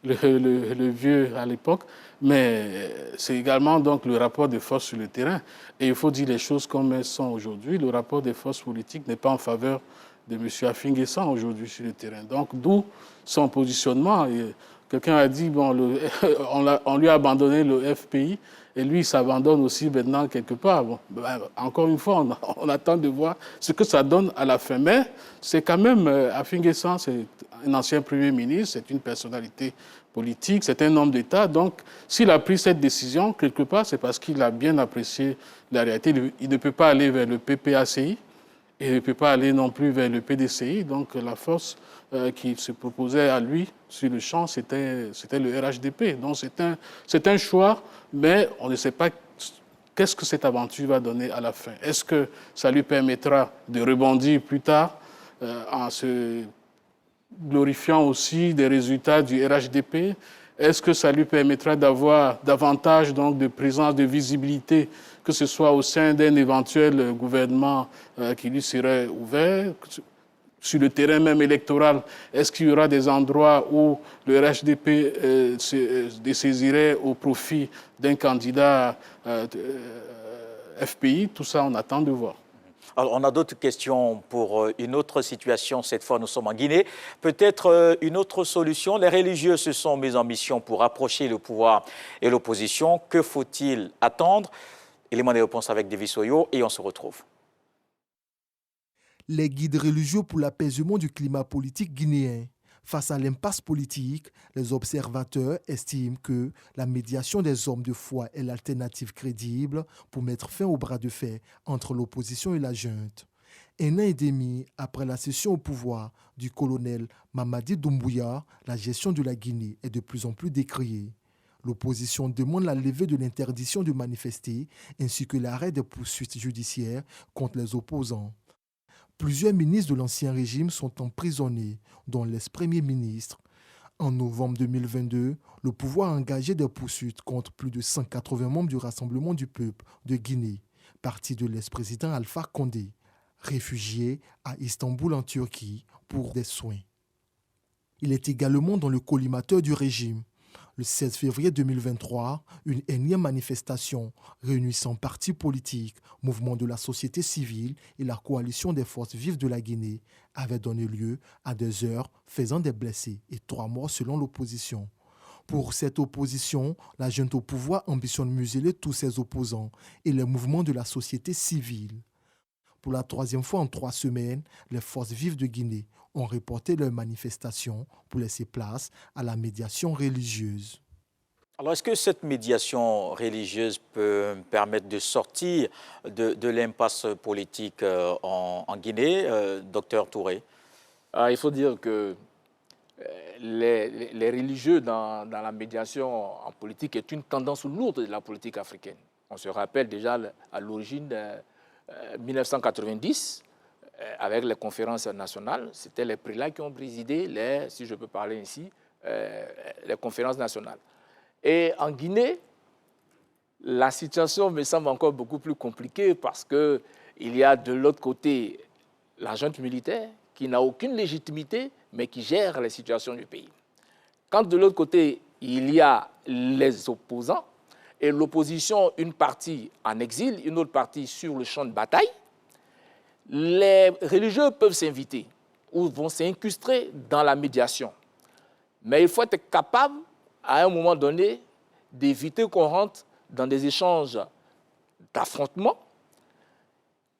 le vieux à l'époque, mais c'est également donc le rapport de force sur le terrain. Et il faut dire les choses comme elles sont aujourd'hui. Le rapport des forces politiques n'est pas en faveur de M. Afin N'Guessan aujourd'hui sur le terrain. Donc, d'où son positionnement. Quelqu'un a dit, bon, on lui a abandonné le FPI, et lui, il s'abandonne aussi maintenant quelque part. Bon, encore une fois, on attend de voir ce que ça donne à la fin. Mais c'est quand même, Afin N'Guessan, c'est un ancien Premier ministre, c'est une personnalité politique, c'est un homme d'État. Donc, s'il a pris cette décision, quelque part, c'est parce qu'il a bien apprécié la réalité. Il ne peut pas aller vers le PPACI et il ne peut pas aller non plus vers le PDCI. Donc, la force qui se proposait à lui sur le champ, c'était le RHDP. Donc, c'est un choix, mais on ne sait pas qu'est-ce que cette aventure va donner à la fin. Est-ce que ça lui permettra de rebondir plus tard en se glorifiant aussi des résultats du RHDP? Est-ce que ça lui permettra d'avoir davantage donc, de présence, de visibilité, que ce soit au sein d'un éventuel gouvernement qui lui serait ouvert? Sur le terrain même électoral, est-ce qu'il y aura des endroits où le RHDP se dessaisirait au profit d'un candidat FPI? Tout ça, on attend de voir. Alors, on a d'autres questions pour une autre situation. Cette fois, nous sommes en Guinée. Peut-être une autre solution. Les religieux se sont mis en mission pour rapprocher le pouvoir et l'opposition. Que faut-il attendre? Élément de réponse avec Davis Oyo et on se retrouve. Les guides religieux pour l'apaisement du climat politique guinéen. Face à l'impasse politique, les observateurs estiment que la médiation des hommes de foi est l'alternative crédible pour mettre fin au bras de fer entre l'opposition et la junte. Un an et demi après la cession au pouvoir du colonel Mamadi Doumbouya, la gestion de la Guinée est de plus en plus décriée. L'opposition demande la levée de l'interdiction de manifester ainsi que l'arrêt des poursuites judiciaires contre les opposants. Plusieurs ministres de l'ancien régime sont emprisonnés, dont l'ex-premier ministre. En novembre 2022, le pouvoir a engagé des poursuites contre plus de 180 membres du Rassemblement du peuple de Guinée, parti de l'ex-président Alpha Condé, réfugié à Istanbul en Turquie pour des soins. Il est également dans le collimateur du régime. Le 16 février 2023, une énième manifestation réunissant partis politiques, mouvements de la société civile et la coalition des forces vives de la Guinée avait donné lieu à des heurts faisant des blessés et 3 morts selon l'opposition. Pour cette opposition, la junte au pouvoir ambitionne museler tous ses opposants et les mouvements de la société civile. Pour la 3e fois en 3 semaines, les forces vives de Guinée ont reporté leurs manifestations pour laisser place à la médiation religieuse. Alors, est-ce que cette médiation religieuse peut permettre de sortir de l'impasse politique en Guinée, docteur Touré? Il faut dire que les religieux dans la médiation en politique est une tendance lourde de la politique africaine. On se rappelle déjà à l'origine de 1990, avec les conférences nationales, c'était les prélats qui ont présidé, si je peux parler ainsi, les conférences nationales. Et en Guinée, la situation me semble encore beaucoup plus compliquée parce qu'il y a de l'autre côté la junte militaire qui n'a aucune légitimité, mais qui gère les situations du pays. Quand de l'autre côté, il y a les opposants, et l'opposition, une partie en exil, une autre partie sur le champ de bataille, les religieux peuvent s'inviter ou vont s'incruster dans la médiation. Mais il faut être capable, à un moment donné, d'éviter qu'on rentre dans des échanges d'affrontement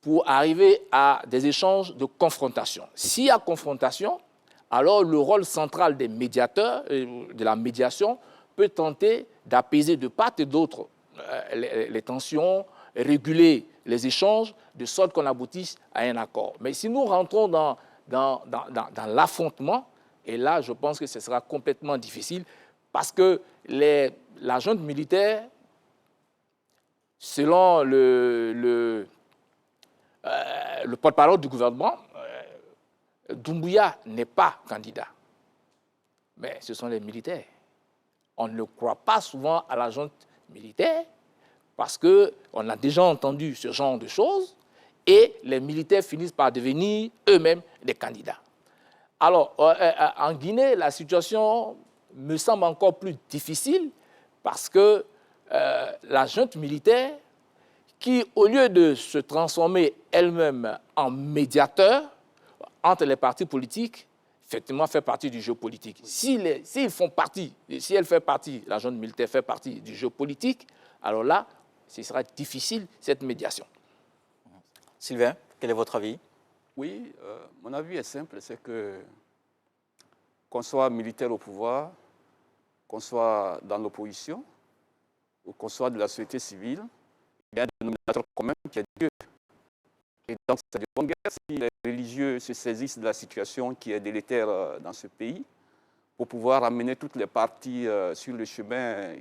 pour arriver à des échanges de confrontation. S'il y a confrontation, alors le rôle central des médiateurs, de la médiation, peut tenter d'apaiser de part et d'autre les tensions, réguler les échanges, de sorte qu'on aboutisse à un accord. Mais si nous rentrons dans l'affrontement, et là, je pense que ce sera complètement difficile, parce que la junte militaire, selon le porte-parole du gouvernement, Doumbouya n'est pas candidat. Mais ce sont les militaires. On ne croit pas souvent à la junte militaire parce qu'on a déjà entendu ce genre de choses et les militaires finissent par devenir eux-mêmes des candidats. Alors, en Guinée, la situation me semble encore plus difficile parce que la junte militaire, qui, au lieu de se transformer elle-même en médiateur entre les partis politiques, effectivement fait partie du jeu politique. Si elle fait partie, la junte militaire fait partie du jeu politique, alors là, ce sera difficile, cette médiation. Sylvain, quel est votre avis? Oui, mon avis est simple, c'est que qu'on soit militaire au pouvoir, qu'on soit dans l'opposition, ou qu'on soit de la société civile, il y a un dénominateur commun qui est Dieu. Et donc, c'est de bonne guerre si les religieux se saisissent de la situation qui est délétère dans ce pays pour pouvoir amener toutes les parties sur le chemin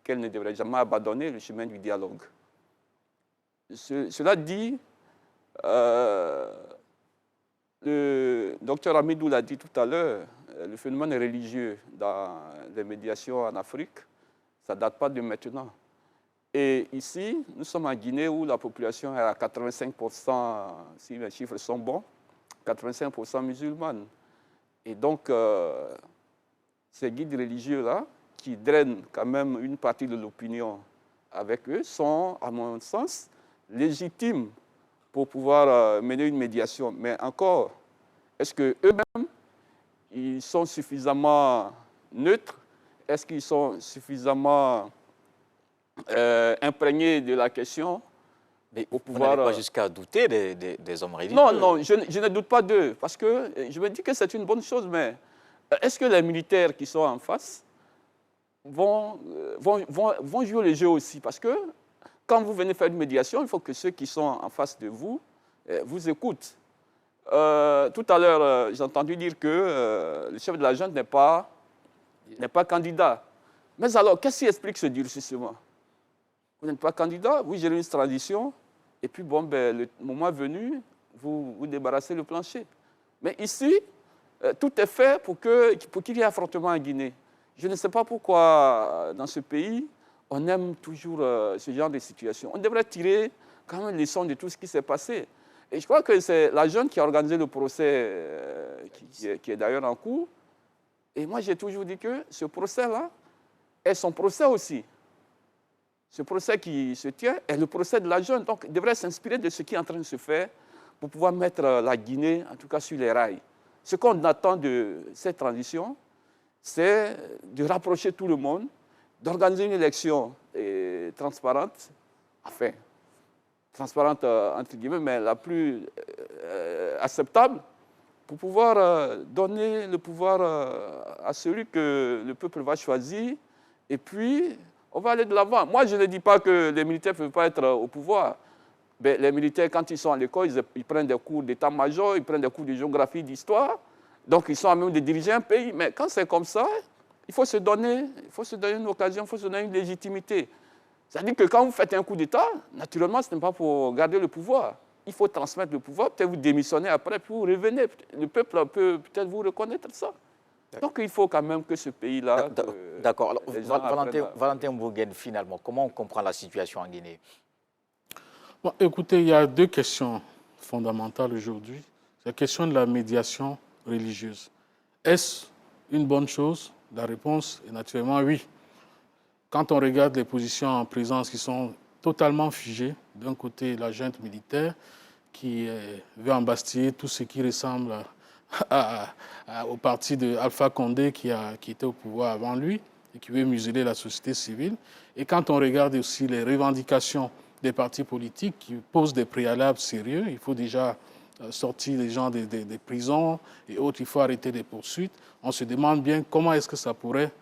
qu'elles ne devraient jamais abandonner, le chemin du dialogue. Cela dit, le docteur Amidou l'a dit tout à l'heure, le phénomène religieux dans les médiations en Afrique, ça ne date pas de maintenant. Et ici, nous sommes en Guinée où la population est à 85%, si les chiffres sont bons, 85% musulmane. Et donc, ces guides religieux-là, qui drainent quand même une partie de l'opinion avec eux, sont, à mon sens, légitimes pour pouvoir mener une médiation. Mais encore, est-ce qu'eux-mêmes, ils sont suffisamment neutres? Est-ce qu'ils sont suffisamment imprégnés de la question Mais pour vous pouvoir... n'allez pas jusqu'à douter des hommes religieux. Non, non, je ne doute pas d'eux, parce que je me dis que c'est une bonne chose, mais est-ce que les militaires qui sont en face vont jouer le jeu aussi? Parce que quand vous venez faire une médiation, il faut que ceux qui sont en face de vous vous écoutent. Tout à l'heure, j'ai entendu dire que le chef de la junte n'est pas candidat. Mais alors, qu'est-ce qui explique ce durcissement? Vous n'êtes pas candidat, vous gérez une tradition, et puis, bon, ben, le moment venu, vous débarrassez le plancher. Mais ici, tout est fait pour qu'il y ait affrontement en Guinée. Je ne sais pas pourquoi, dans ce pays, on aime toujours ce genre de situation. On devrait tirer quand même les leçons de tout ce qui s'est passé. Et je crois que c'est la jeune qui a organisé le procès, qui est d'ailleurs en cours. Et moi, j'ai toujours dit que ce procès-là est son procès aussi. Ce procès qui se tient est le procès de la jeune. Donc, il devrait s'inspirer de ce qui est en train de se faire pour pouvoir mettre la Guinée, en tout cas, sur les rails. Ce qu'on attend de cette transition, c'est de rapprocher tout le monde, d'organiser une élection transparente, enfin, transparente entre guillemets, mais la plus acceptable, pour pouvoir donner le pouvoir à celui que le peuple va choisir, et puis on va aller de l'avant. Moi, je ne dis pas que les militaires ne peuvent pas être au pouvoir. Mais les militaires, quand ils sont à l'école, ils prennent des cours d'état-major, ils prennent des cours de géographie, d'histoire, donc ils sont à même de diriger un pays. Mais quand c'est comme ça, il faut se donner une occasion, il faut se donner une légitimité. C'est-à-dire que quand vous faites un coup d'État, naturellement, ce n'est pas pour garder le pouvoir. Il faut transmettre le pouvoir, peut-être vous démissionnez après, puis vous revenez. Le peuple peut peut-être vous reconnaître ça. Donc il faut quand même que ce pays-là... D'accord. Valentin Bourguène, finalement, comment on comprend la situation en Guinée? Bon, écoutez, il y a deux questions fondamentales aujourd'hui. C'est la question de la médiation religieuse. Est-ce une bonne chose? La réponse est naturellement oui. Quand on regarde les positions en présence qui sont totalement figées, d'un côté la junte militaire qui veut embastiller tout ce qui ressemble au parti d'Alpha Condé qui était au pouvoir avant lui et qui veut museler la société civile. Et quand on regarde aussi les revendications des partis politiques qui posent des préalables sérieux, il faut déjà sortir les gens des prisons et autres, il faut arrêter les poursuites. On se demande bien comment est-ce que ça pourrait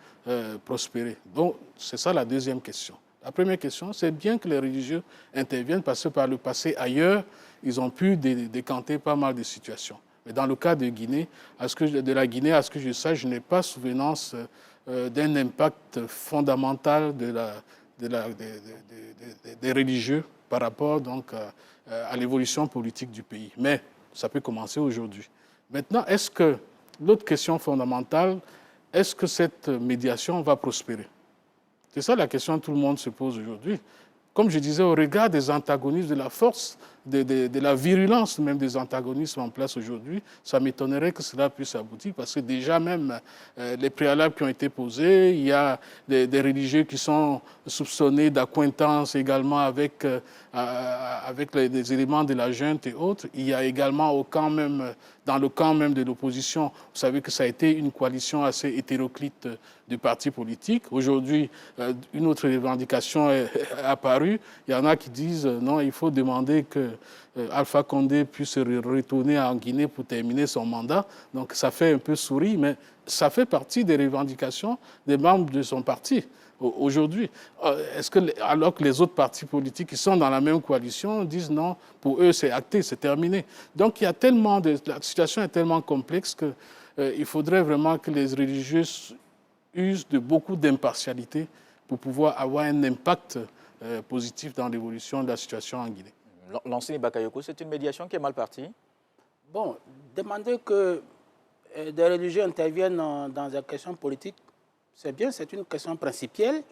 prospérer. Donc, c'est ça la deuxième question. La première question, c'est bien que les religieux interviennent parce que par le passé, ailleurs, ils ont pu décanter pas mal de situations. Mais dans le cas de la Guinée, à ce que je sache, je n'ai pas souvenance d'un impact fondamental des religieux par rapport donc, à l'évolution politique du pays. Mais ça peut commencer aujourd'hui. Maintenant, est-ce que l'autre question fondamentale, est-ce que cette médiation va prospérer? C'est ça la question que tout le monde se pose aujourd'hui. Comme je disais, au regard des antagonismes, de la force, de la virulence même des antagonismes en place aujourd'hui, ça m'étonnerait que cela puisse aboutir parce que déjà même les préalables qui ont été posés, il y a des religieux qui sont soupçonnés d'accointance également avec les éléments de la junte et autres. Il y a également dans le camp même de l'opposition, vous savez que ça a été une coalition assez hétéroclite de partis politiques. Aujourd'hui, une autre revendication est apparue. Il y en a qui disent non, il faut demander que Alpha Condé puisse retourner en Guinée pour terminer son mandat. Donc ça fait un peu sourire, mais ça fait partie des revendications des membres de son parti aujourd'hui. Alors que les autres partis politiques qui sont dans la même coalition disent non, pour eux c'est acté, c'est terminé. Donc la situation est tellement complexe qu'il faudrait vraiment que les religieux usent de beaucoup d'impartialité pour pouvoir avoir un impact positif dans l'évolution de la situation en Guinée. L'enseigne Bakayoko, c'est une médiation qui est mal partie? Bon, demander que des religieux interviennent dans des questions politiques, c'est bien, c'est une question principielle,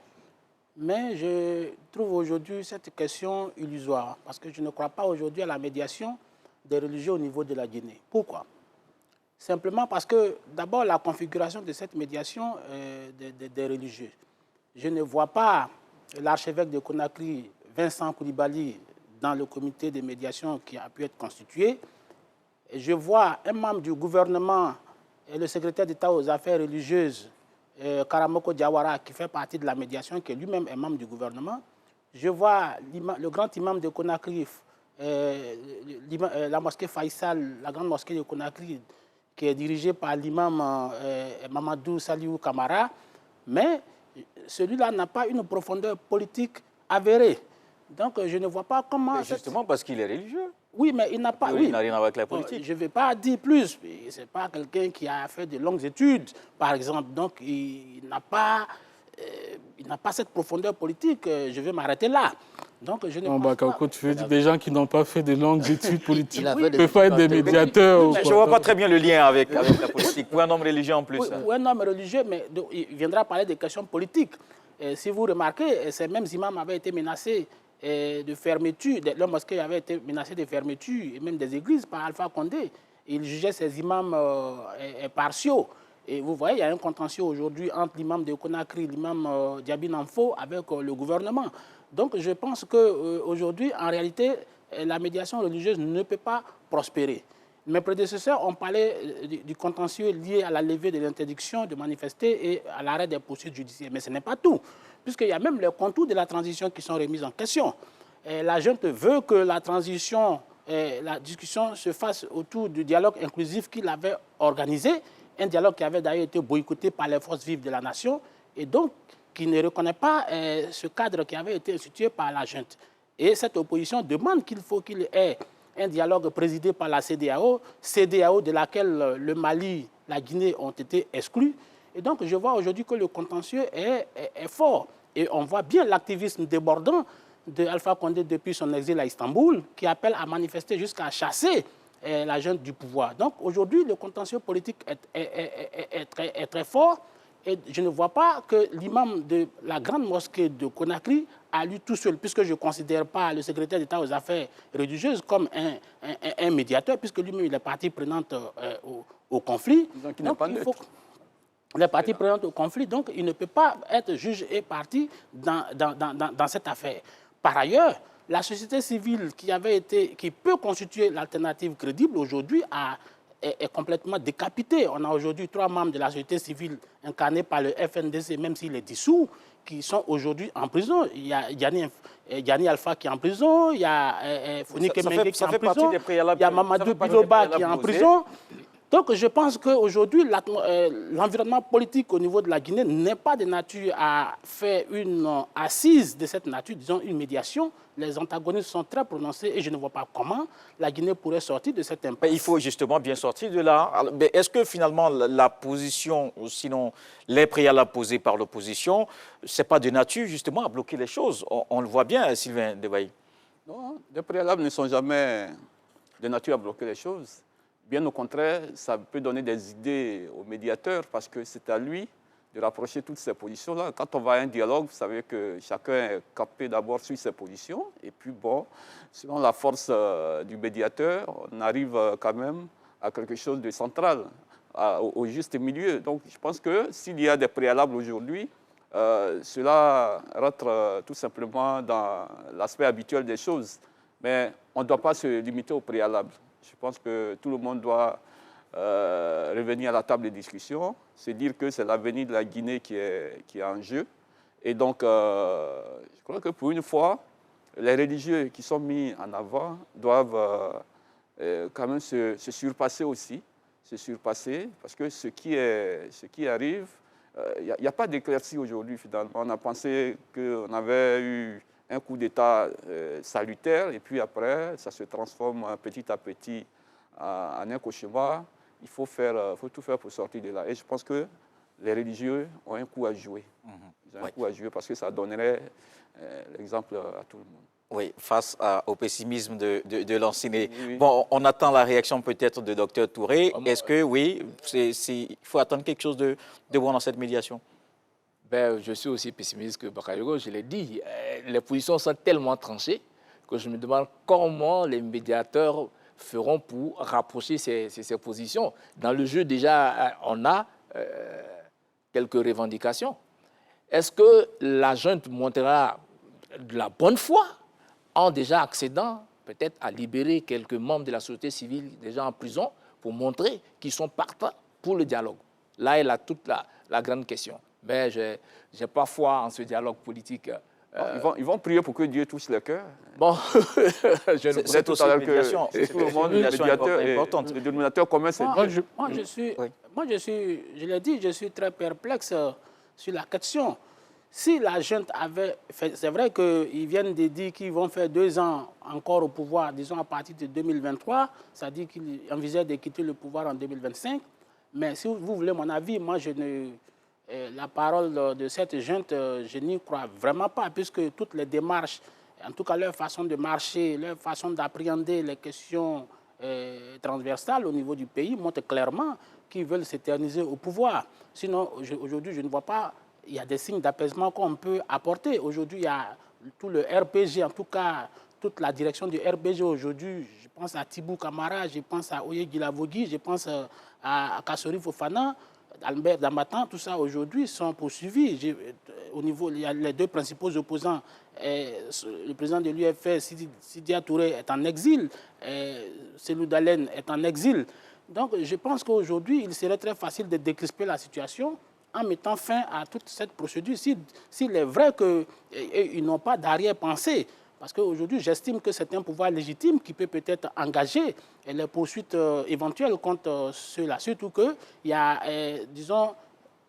mais je trouve aujourd'hui cette question illusoire, parce que je ne crois pas aujourd'hui à la médiation des religieux au niveau de la Guinée. Pourquoi? Simplement parce que, d'abord, la configuration de cette médiation des religieux. Je ne vois pas l'archevêque de Conakry, Vincent Koulibaly, dans le comité de médiation qui a pu être constitué. Et je vois un membre du gouvernement et le secrétaire d'État aux affaires religieuses, Karamoko Diawara, qui fait partie de la médiation, qui lui-même est membre du gouvernement. je vois le grand imam de Conakry, la mosquée Faisal, la grande mosquée de Conakry, qui est dirigée par l'imam Mamadou Saliou Kamara, mais celui-là n'a pas une profondeur politique avérée. Donc je ne vois pas comment... Justement parce qu'il est religieux. Oui, mais il n'a pas... Oui, il n'a rien à voir avec la politique. Je ne vais pas dire plus. Ce n'est pas quelqu'un qui a fait de longues études, par exemple. Donc il n'a pas cette profondeur politique. Je vais m'arrêter là. Donc je ne pense pas... Tu veux dire des gens qui n'ont pas fait de longues études politiques oui, peuvent pas être des médiateurs. Je ne vois pas très bien le lien avec la politique. Pour un homme religieux en plus. Pour un homme religieux, mais il viendra parler des questions politiques. Si vous remarquez, ces mêmes imams avaient été menacés de fermeture, leur mosquée avait été menacée de fermeture, et même des églises par Alpha Condé. Il jugeait ces imams partiaux. Et vous voyez, il y a un contentieux aujourd'hui entre l'imam de Conakry, l'imam Diaby Namfo avec le gouvernement. Donc je pense qu'aujourd'hui, en réalité, la médiation religieuse ne peut pas prospérer. Mes prédécesseurs ont parlé du contentieux lié à la levée de l'interdiction de manifester et à l'arrêt des poursuites judiciaires. Mais ce n'est pas tout, puisqu'il y a même les contours de la transition qui sont remis en question. La junte veut que la transition, la discussion se fasse autour du dialogue inclusif qu'il avait organisé, un dialogue qui avait d'ailleurs été boycotté par les forces vives de la nation, et donc qui ne reconnaît pas ce cadre qui avait été institué par la junte. Et cette opposition demande qu'il faut qu'il y ait un dialogue présidé par la CEDEAO, CEDEAO de laquelle le Mali, la Guinée ont été exclus. Et donc je vois aujourd'hui que le contentieux est fort. Et on voit bien l'activisme débordant de Alpha Condé depuis son exil à Istanbul, qui appelle à manifester jusqu'à chasser la junte du pouvoir. Donc aujourd'hui, le contentieux politique est très fort. Et je ne vois pas que l'imam de la grande mosquée de Conakry a lu tout seul, puisque je ne considère pas le secrétaire d'État aux affaires religieuses comme un médiateur, puisque lui-même il est partie prenante au conflit. Donc il n'est pas neutre. Il est partie prenante au conflit, donc il ne peut pas être juge et partie dans cette affaire. Par ailleurs, la société civile qui peut constituer l'alternative crédible aujourd'hui est complètement décapité. On a aujourd'hui 3 membres de la société civile incarnés par le FNDC, même s'il est dissous, qui sont aujourd'hui en prison. Il y a Yanni Alpha qui est en prison, il y a Founi Kemenge qui est en prison, il y a Mamadou Biloba qui est en prison. Donc je pense qu'aujourd'hui, l'environnement politique au niveau de la Guinée n'est pas de nature à faire une assise de cette nature, disons une médiation. Les antagonistes sont très prononcés et je ne vois pas comment la Guinée pourrait sortir de cette impasse. Il faut justement bien sortir de là. Est-ce que finalement la position, ou sinon les préalables posés par l'opposition, ce n'est pas de nature justement à bloquer les choses? On le voit bien, Sylvain Debaï. Non, les préalables ne sont jamais de nature à bloquer les choses. Bien au contraire, ça peut donner des idées au médiateur parce que c'est à lui de rapprocher toutes ces positions-là. Quand on va à un dialogue, vous savez que chacun est capé d'abord sur ses positions. Et puis, bon, selon la force du médiateur, on arrive quand même à quelque chose de central, au juste milieu. Donc, je pense que s'il y a des préalables aujourd'hui, cela rentre tout simplement dans l'aspect habituel des choses. Mais on ne doit pas se limiter aux préalables. Je pense que tout le monde doit revenir à la table de discussion, se dire que c'est l'avenir de la Guinée qui est en jeu. Et donc, je crois que pour une fois, les religieux qui sont mis en avant doivent quand même se surpasser aussi, parce que ce qui arrive, il n'y a pas d'éclaircie aujourd'hui finalement. On a pensé qu'on avait eu un coup d'État salutaire, et puis après, ça se transforme petit à petit en un cauchemar. Il faut tout faire pour sortir de là. Et je pense que les religieux ont un coup à jouer. Ils ont un coup à jouer parce que ça donnerait l'exemple à tout le monde. Oui, face au pessimisme de l'enseigné. Oui. Bon, on attend la réaction peut-être de Dr Touré. Est-ce que, oui, il faut attendre quelque chose de bon dans cette médiation? Ben, je suis aussi pessimiste que Bakayoko, je l'ai dit. Les positions sont tellement tranchées que je me demande comment les médiateurs feront pour rapprocher ces positions. Dans le jeu, déjà, on a quelques revendications. Est-ce que la junte montrera de la bonne foi en déjà accédant peut-être à libérer quelques membres de la société civile déjà en prison pour montrer qu'ils sont partants pour le dialogue? Là est toute la grande question. Mais je n'ai pas foi en ce dialogue politique Ils vont prier pour que Dieu touche le cœur. Bon, je ne C'est aussi une médiation. que tout le monde, le médiateur importante. le dénominateur commun, c'est Dieu. Moi, je l'ai dit, je suis très perplexe sur la question. Si la junte avait fait, c'est vrai qu'ils viennent de dire qu'ils vont faire 2 ans encore au pouvoir, disons à partir de 2023, ça dit qu'ils envisagent de quitter le pouvoir en 2025. Mais si vous voulez mon avis, moi, la parole de cette junte, je n'y crois vraiment pas, puisque toutes les démarches, en tout cas leur façon de marcher, leur façon d'appréhender les questions transversales au niveau du pays montrent clairement qu'ils veulent s'éterniser au pouvoir. Sinon, aujourd'hui, je ne vois pas, il y a des signes d'apaisement qu'on peut apporter. Aujourd'hui, il y a tout le RPG, en tout cas, toute la direction du RPG aujourd'hui. Je pense à Tibou Kamara, je pense à Oye Guilavogui, je pense à Kassori Fofana, Albert Damatan, tout ça aujourd'hui sont poursuivis. Au niveau, il y a les 2 principaux opposants. Le président de l'UFR, Sidia Touré, est en exil. Selou Dalen est en exil. Donc je pense qu'aujourd'hui, il serait très facile de décrisper la situation en mettant fin à toute cette procédure. S'il est vrai qu'ils n'ont pas d'arrière-pensée, parce qu'aujourd'hui, j'estime que c'est un pouvoir légitime qui peut peut-être engager les poursuites éventuelles contre ceux-là. Surtout qu'il y a, disons,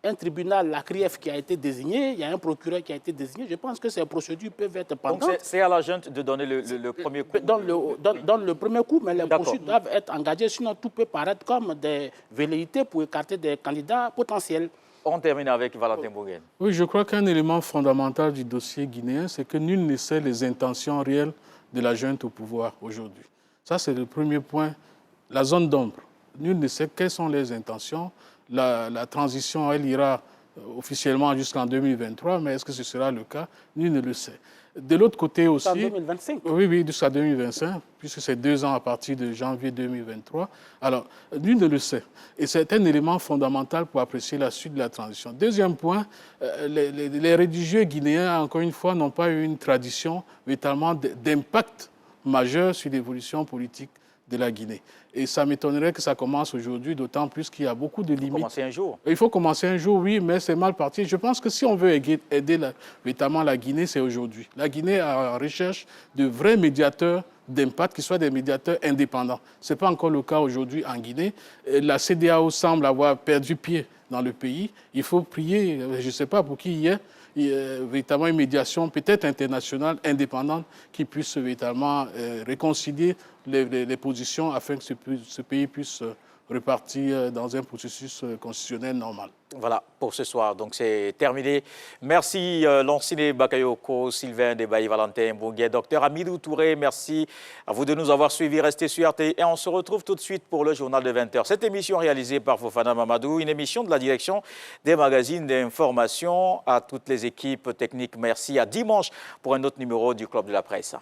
un tribunal, la CRIEF, qui a été désigné, il y a un procureur qui a été désigné. Je pense que ces procédures peuvent être pendantes. Donc c'est à la junte de donner le premier coup. Donne le premier coup, mais les poursuites doivent être engagées, sinon tout peut paraître comme des velléités pour écarter des candidats potentiels. On termine avec Valentin Bourguin. Oui, je crois qu'un élément fondamental du dossier guinéen, c'est que nul ne sait les intentions réelles de la junte au pouvoir aujourd'hui. Ça, c'est le premier point. La zone d'ombre. Nul ne sait quelles sont les intentions. La transition, elle ira officiellement jusqu'en 2023, mais est-ce que ce sera le cas? Nul ne le sait. De l'autre côté aussi... En 2025. Oui, jusqu'à 2025, puisque c'est 2 ans à partir de janvier 2023. Alors, nul ne le sait. Et c'est un élément fondamental pour apprécier la suite de la transition. Deuxième point, les religieux guinéens, encore une fois, n'ont pas eu une tradition véritablement d'impact majeur sur l'évolution politique de la Guinée. Et ça m'étonnerait que ça commence aujourd'hui, d'autant plus qu'il y a beaucoup de limites. Il faut commencer un jour. Il faut commencer un jour, oui, mais c'est mal parti. Je pense que si on veut aider véritablement la Guinée, c'est aujourd'hui. La Guinée est en recherche de vrais médiateurs d'impact, qui soient des médiateurs indépendants. Ce n'est pas encore le cas aujourd'hui en Guinée. La CEDEAO semble avoir perdu pied dans le pays. Il faut prier, je ne sais pas pour qui il y ait, véritablement une médiation peut-être internationale, indépendante, qui puisse véritablement réconcilier les positions afin que ce pays puisse repartir dans un processus constitutionnel normal. Voilà pour ce soir, donc c'est terminé. Merci Lansine Bakayoko, Sylvain Debaï, Valentin Bourguet, docteur Amidou Touré, merci à vous de nous avoir suivis, restez sur RT et on se retrouve tout de suite pour le journal de 20h. Cette émission réalisée par Fofana Mamadou, une émission de la direction des magazines d'information. À toutes les équipes techniques, merci, à dimanche pour un autre numéro du Club de la Presse.